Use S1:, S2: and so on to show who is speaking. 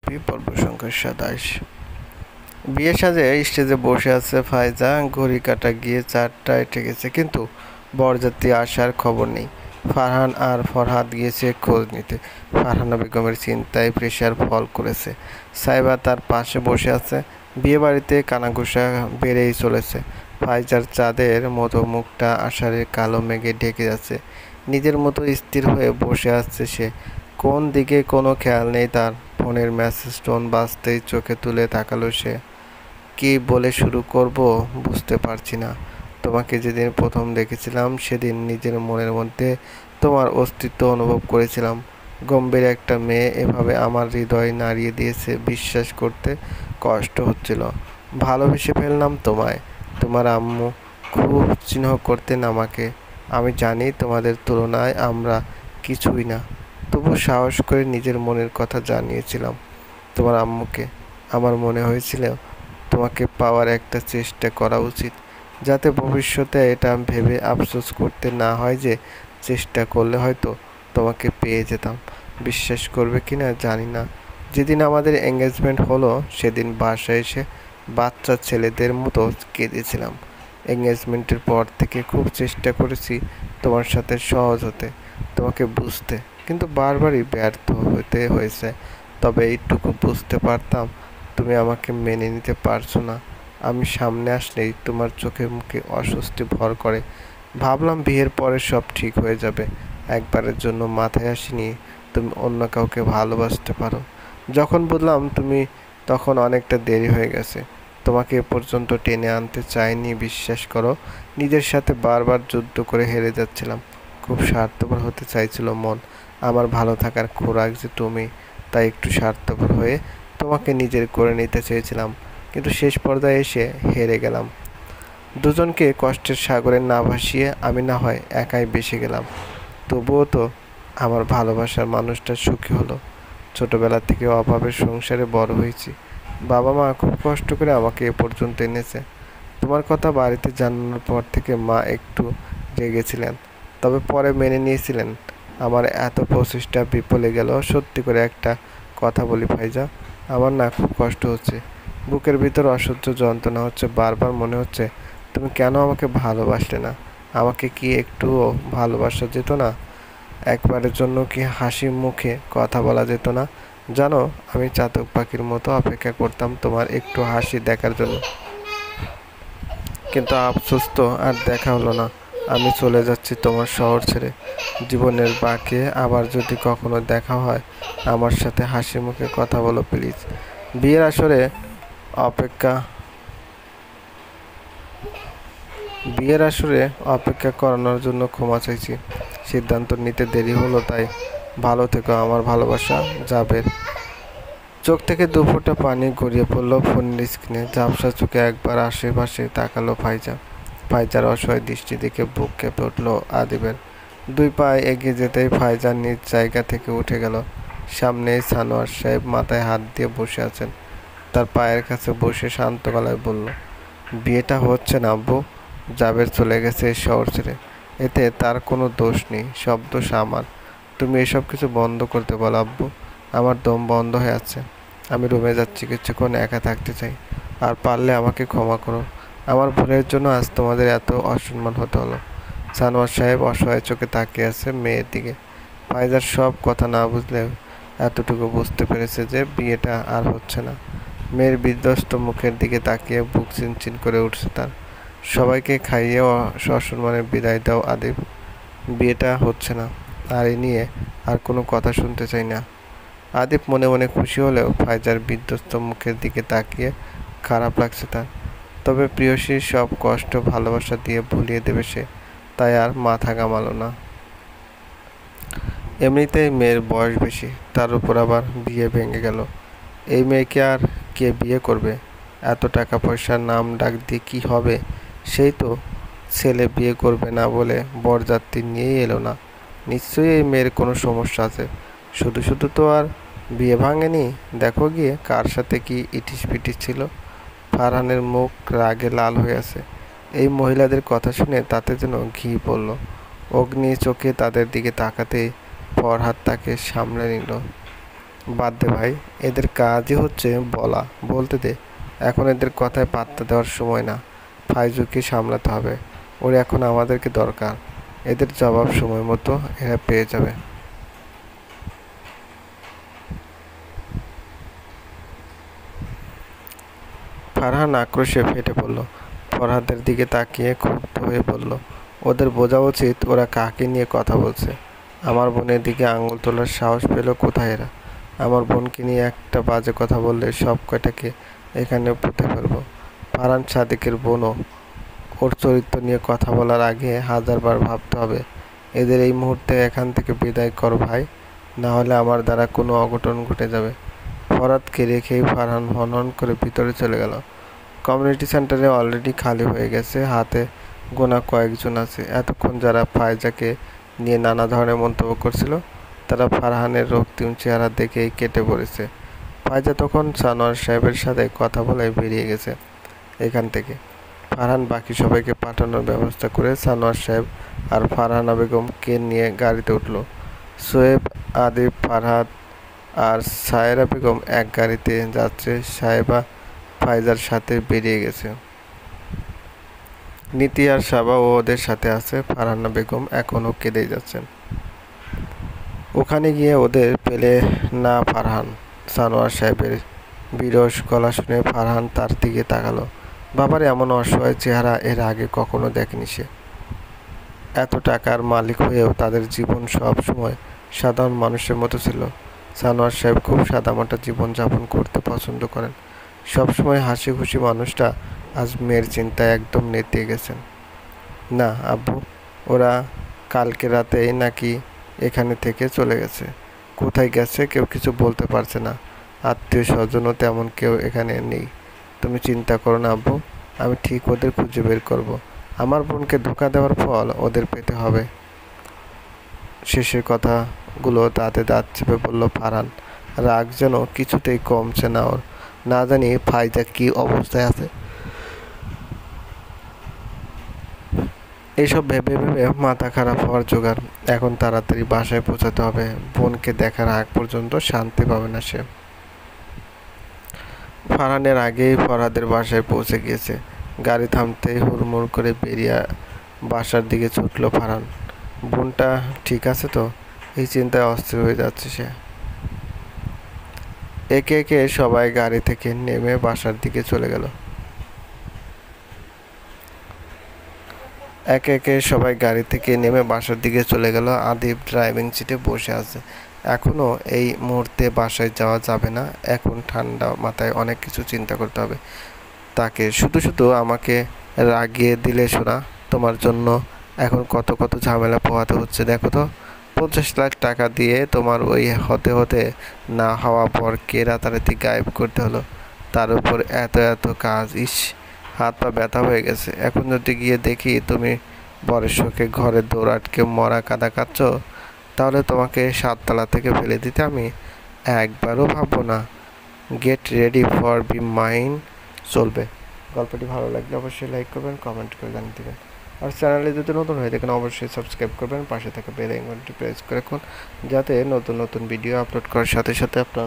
S1: পর্ব সংখ্যা ২৭। বিয়ে সাজে স্টেজে বসে আছে ফায়জা। ঘড়ি কাটা গিয়ে ৪টায় ঠেকেছে, কিন্তু বরযাত্রী আসার খবর নেই। ফারহান আর ফরহাদ গিয়েছে খোঁজ নিতে। ফারহানা বেগমের চিন্তায় প্রেশার ফল করেছে। সাইবা তার পাশে বসে আছে। বিয়ে বাড়িতে কানাঘুষা বেড়েই চলেছে। ফায়জার চাঁদের মতো মুখটা আষাঢ়ের কালো মেঘে ঢেকে যাচ্ছে। নিজের মতো স্থির হয়ে বসে আছে সে। কোন দিকে কোনো খেয়াল নেই তার। ফোনের মেসেজ টোন বাজতেই চোখে তুলে তাকালো সে। কী বলে শুরু করব বুঝতে পারছি না। তোমাকে যেদিন প্রথম দেখেছিলাম সেদিন নিজের মনের মধ্যে তোমার অস্তিত্ব অনুভব করেছিলাম। গম্ভীর একটা মেয়ে এভাবে আমার হৃদয় নাড়িয়ে দিয়েছে, বিশ্বাস করতে কষ্ট হচ্ছিল। ভালোবেসে ফেললাম তোমায়। তোমার আম্মু খুব স্নেহ করতেন আমাকে। আমি জানি তোমাদের তুলনায় আমরা কিছুই না, তবু সাহস করে নিজের মনের কথা জানিয়েছিলাম তোমার আম্মুকে। আমার মনে হয়েছিল তোমাকে পাওয়ার একটা চেষ্টা করা উচিত, যাতে ভবিষ্যতে এটা ভেবে আফসোস করতে না হয় যে চেষ্টা করলে হয়তো তোমাকে পেয়ে যেতাম। বিশ্বাস করবে কি না জানি না, যেদিন আমাদের এঙ্গেজমেন্ট হলো সেদিন বাসায় এসে বাচ্চা ছেলেদের মতো কেঁদেছিলাম। এঙ্গেজমেন্টের পর থেকে খুব চেষ্টা করেছি তোমার সাথে সহজ হতে, তোমাকে বুঝতে, কিন্তু বারবারই ব্যর্থ হতে হয়েছে। তবে এইটুকু বুঝতে পারতাম তুমি আমাকে মেনে নিতে পারছো না। আমি সামনে আসলেই তোমার চোখে মুখে অস্বস্তি ভর করে। ভাবলাম বিয়ের পরে সব ঠিক হয়ে যাবে। একবারের জন্য মাথায় আসেনি তুমি অন্য কাউকে ভালোবাসতে পারো। যখন বুঝলাম তুমি, তখন অনেকটা দেরি হয়ে গেছে। তোমাকে এ পর্যন্ত টেনে আনতে চাইনি, বিশ্বাস করো। নিজের সাথে বারবার যুদ্ধ করে হেরে যাচ্ছিলাম। খুব স্বার্থপর হতে চাইছিল মন। আমার ভালো থাকার খোরাক যে তুমি, তাই একটু স্বার্থপর হয়ে তোমাকে নিজের করে নিতে চেয়েছিলাম, কিন্তু শেষ পর্যায়ে এসে হেরে গেলাম। দুজনকে কষ্টের সাগরে না ভাসিয়ে আমি না হয় একাই ভেসে গেলাম। তবুও তো আমার ভালোবাসার মানুষটা সুখী হলো। ছোটবেলা থেকে অভাবের সংসারে বড় হয়েছি। বাবা মা খুব কষ্ট করে আমাকে এ পর্যন্ত এনেছে। তোমার কথা বাড়িতে জানানোর পর থেকে মা একটু রেগেছিলেন, তবে পরে মেনে নিয়েছিলেন। আমার এত প্রচেষ্টা বিফলে গেল। সত্যি করে একটা কথা বলি ফাইজা, আমার না খুব কষ্ট হচ্ছে। বুকের ভিতর অসহ্য যন্ত্রণা হচ্ছে। বারবার মনে হচ্ছে তুমি কেন আমাকে ভালোবাসলে না। আমাকে কি একটুও ভালোবাসা যেত না? একবারের জন্য কি হাসি মুখে কথা বলা যেত না? জানো, আমি চাতক পাখির মতো অপেক্ষা করতাম তোমার একটু হাসি দেখার জন্য, কিন্তু আফসোস তো আর দেখা হলো না। আমি চলে যাচ্ছি তোমার শহর ছেড়ে। জীবনের বাঁকে আবার যদি কখনো দেখা হয়, আমার সাথে হাসি মুখে কথা বলো প্লিজ। বিয়ের আসরে অপেক্ষা বিয়ের আসরে অপেক্ষা করানোর জন্য ক্ষমা চাইছি। সিদ্ধান্ত নিতে দেরি হলো, তাই। ভালো থেকো আমার ভালোবাসা, জাবের। চোখ থেকে দুফোঁটা পানি গড়িয়ে পড়ল ফোনের স্ক্রিনে। ঝাপসা চোখে একবার আশেপাশে তাকালো ফাইজা। ফাইজার অসহায় দৃষ্টি দেখে বুক কেঁপে উঠল আদিবের। ২ পা এগিয়ে যেতেই ফাইজা নিজ জায়গা থেকে উঠে গেল। সামনেই সানোয়ার সাহেব মাথায় হাত দিয়ে বসে আছেন। তার পায়ের কাছে বসে শান্ত গলায় বলল, বিয়েটা হচ্ছে না আব্বু। জাবের চলে গেছে এই শহর ছেড়ে। এতে তার কোনো দোষ নেই, সব দোষ আমার। তুমি এসব কিছু বন্ধ করতে বলো আব্বু। আমার দম বন্ধ হয়ে আছে। আমি রুমে যাচ্ছি, কিছুক্ষণ একা থাকতে চাই। আর পারলে আমাকে ক্ষমা করো। আমার ভুলের জন্য আজ তোমাদের এত অসম্মান হতে হলো। সানোয়ার সাহেব অসহায় চোখে তাকিয়ে আছে মেয়ের দিকে। ফাইজার সব কথা না বুঝলেও এতটুকু বুঝতে পেরেছে যে বিয়েটা আর হচ্ছে না। মেয়ের বিধ্বস্ত মুখের দিকে তাকিয়ে বুক চিনচিন করে উঠছে তার। সবাইকে খাইয়ে সসম্মানে বিদায় দাও আদিব। বিয়েটা হচ্ছে না, আর এ নিয়ে আর কোনো কথা শুনতে চাই না। আদিব মনে মনে খুশি হলেও ফাইজার বিধ্বস্ত মুখের দিকে তাকিয়ে খারাপ লাগছে তার। তবে প্রিয়সীর সব কষ্ট ভালোবাসা দিয়ে ভুলিয়ে দেবে সে, তাই আর মাথা ঘামালো না। এমনিতেই মেয়ের বয়স বেশি, তার উপর আবার বিয়ে ভেঙে গেল। এই মেয়েকে আর কে বিয়ে করবে? এত টাকা পয়সার নাম ডাক দিয়ে কী হবে? সেই তো ছেলে বিয়ে করবে না বলে বরযাত্রী নিয়েই এলো না। নিশ্চয়ই এই মেয়ের কোনো সমস্যা আছে। শুধু শুধু তো আর বিয়ে ভাঙেনি। দেখো গিয়ে কার সাথে কি ইটিস পিটিস ছিল। ফারহানের মুখ রাগে লাল হয়ে আছে। এই মহিলাদের কথা শুনে তাতে যেন ঘি পড়ল। অগ্নি চোখে তাদের দিকে তাকাতেই ফরহাদ তাকে সামলে নিল। বাদ দে ভাই, এদের কাজই হচ্ছে বলা, বলতে দে। এখন এদের কথায় পাত্তা দেওয়ার সময় না। ফাইজুকে সামলাতে হবে। ওর এখন আমাদেরকে দরকার। এদের জবাব সময় মতো এরা পেয়ে যাবে। ফারহান আক্রোশে ফেটে পড়ল। ফরহাদের দিকে তাকিয়ে ক্ষুব্ধ হয়ে বলল, ওদের বোঝা উচিত ওরা কাকে নিয়ে কথা বলছে। আমার বোনের দিকে আঙুল তোলার সাহস পেল কোথায় এরা? আমার বোনকে নিয়ে একটা বাজে কথা বললে সব কয়টাকে এখানে পুঁতে ফেলবো। ফারহান সাদিকের বোনও। ওর চরিত্র নিয়ে কথা বলার আগে হাজারবার ভাবতে হবে। এদের এই মুহূর্তে এখান থেকে বিদায় কর ভাই, না হলে আমার দ্বারা কোনো অঘটন ঘটে যাবে। ফরহাদকে রেখেই ফারহান হনহন করে ভিতরে চলে গেল। কমিউনিটি সেন্টারে অলরেডি খালি হয়ে গেছে, হাতে গোনা কয়েকজন আছে। এতক্ষণ যারা ফায়জাকে নিয়ে নানা ধরনের মন্তব্য করছিল, তারা ফারহানের রক্তিম চেহারা দেখেই কেটে পড়েছে। ফায়জা তখন সানোয়ার সাহেবের সাথে কথা বলে বেরিয়ে গেছে এখান থেকে। ফারহান বাকি সবাইকে পাঠানোর ব্যবস্থা করে সানোয়ার সাহেব আর ফারহানা বেগমকে নিয়ে গাড়িতে উঠল। সোয়েব, আদিব, ফারহাদ আর সায়রা বেগম এক গাড়িতে যাচ্ছে। সাহেবা ফায়জার সাথে বেরিয়ে গেছে। নীতি আর সাবা ওদের সাথে আছে। ফারহানা বেগম এখনও কেঁদেই যাচ্ছেন। ওখানে গিয়ে ওদের পেলে না ফারহান। সানোয়ার সাহেবের বিরস গলা শুনে ফারহান তার দিকে তাকালো। বাবার এমন অসহায় চেহারা এর আগে কখনো দেখেনি সে। এত টাকার মালিক হয়েও তাদের জীবন সব সময় সাধারণ মানুষের মতো ছিল। সানোয়ার সাহেব খুব সাদামাটা জীবনযাপন করতে পছন্দ করেন। সবসময় হাসি খুশি মানুষটা আজ মেয়ের চিন্তায় একদম নেতিয়ে গেছেন। না আব্বু, ওরা কালকে রাতেই নাকি এখানে থেকে চলে গেছে। কোথায় গেছে কেউ কিছু বলতে পারছে না। আত্মীয় স্বজনও তেমন কেউ এখানে নেই। তুমি চিন্তা করো না আব্বু, আমি ঠিক ওদের খুঁজে বের করব। আমার বোনকে ধোঁকা দেওয়ার ফল ওদের পেতে হবে। শেষের কথাগুলো দাঁতে দাঁত চেপে বলল ফারহান। রাগ যেন কিছুতেই কমছে না ওর। না জানি ফাইজা কি অবস্থায় আছে। এইসব ভেবে ভেবে মাথা খারাপ হওয়ার জোগাড়। এখন তাড়াতাড়ি বাসায় পৌঁছাতে হবে। বোনকে দেখার আগ পর্যন্ত শান্তি পাবে না সে। ফারহানের আগেই ফরহাদের বাসায় পৌঁছে গিয়েছে। গাড়ি থামতেই হুড়মুড় করে বেরিয়ে বাসার দিকে ছুটল ফারহান। বোনটা ঠিক আছে তো? এই চিন্তায় অস্থির হয়ে যাচ্ছে সে। একে একে সবাই গাড়ি থেকে নেমে বাসার দিকে চলে গেল। একে একে সবাই গাড়ি থেকে নেমে বাসার দিকে চলে গেল। আদিব ড্রাইভিং সিটে বসে আছে। এখনও এই মুহূর্তে বাসায় যাওয়া যাবে না। এখন ঠান্ডা মাথায় অনেক কিছু চিন্তা করতে হবে তাকে। শুধু শুধু আমাকে রাগিয়ে দিলে শোনা, তোমার জন্য এখন কত কত ঝামেলা পোহাতে হচ্ছে দেখো তো। 50 লাখ টাকা দিয়ে তোমার ওই হতে হতে না হওয়া বরকে রাতারাতি গায়েব করতে হলো। তার উপর এত এত কাজ। ইস, হাত পা ব্যথা হয়ে গেছে। এখন যদি গিয়ে দেখি তুমি বরের শোকে ঘরে দৌড় আটকে মরা কাদা কাচ্ছ, তাহলে তোমাকে 7 তলা থেকে ফেলে দিতে আমি একবারও ভাববো না। Get ready for be mine. চলবে। গল্পটি ভালো লাগলে অবশ্যই লাইক করবেন, কমেন্ট করে জানিয়ে দেবেন। আর চ্যানেলে যদি নতুন হয়ে থাকেন অবশ্যই সাবস্ক্রাইব করবেন। পাশে থাকা বেল আইকনটি প্রেস করে রাখুন, যাতে নতুন নতুন ভিডিও আপলোড করার সাথে সাথে আপনার